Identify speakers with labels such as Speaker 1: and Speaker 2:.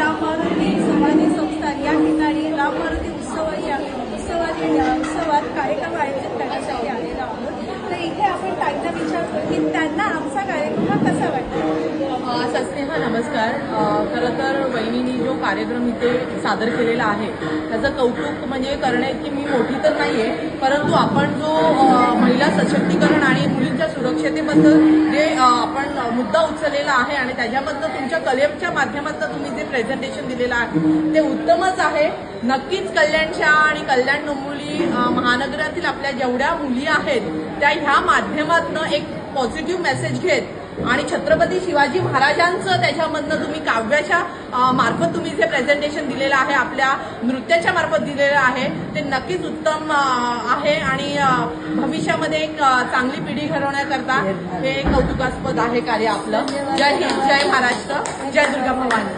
Speaker 1: राम मारुती समाधी संस्थान या ठिकाणी राम मारुती उत्सवात कार्यक्रम आयोजित करण्यासाठी आलेलो आहोत। तर इथे आपण ताईंना विचारतो की त्यांना आमचा कार्यक्रम हा कसा वाटतो।
Speaker 2: सस्नेहा नमस्कार। खरं तर वहिनींनी जो कार्यक्रम इथे सादर केलेला आहे त्याचं कौतुक म्हणजे करण्याची मी मोठी तर नाहीये, परंतु आपण जो महिला सशक्तीकरण आणि मुलींच्या सुरक्षतेबद्दल जे आपण मुद्दा उचललेला आहे आणि त्याच्याबद्दल तुमच्या कलेच्या माध्यमातून तुम्ही जे प्रेझेंटेशन दिलेलं आहे ते उत्तमच आहे। नक्कीच कल्याणच्या आणि कल्याण डोंबिवली महानगरातील आपल्या जेवढ्या मुली आहेत त्या ह्या माध्यमातून एक पॉझिटिव्ह मेसेज घेत आणि छत्रपती शिवाजी महाराजांचं त्याच्यामधनं तुम्ही काव्याच्या मार्फत तुम्ही जे प्रेझेंटेशन दिलेलं आहे, आपल्या नृत्याच्या मार्फत दिलेलं आहे ते नक्कीच उत्तम आहे आणि भविष्यामध्ये एक चांगली पिढी घडवण्याकरता हे कौतुकास्पद आहे कार्य आपलं। जय हिंद, जय महाराष्ट्र, जय दुर्गा भवानी।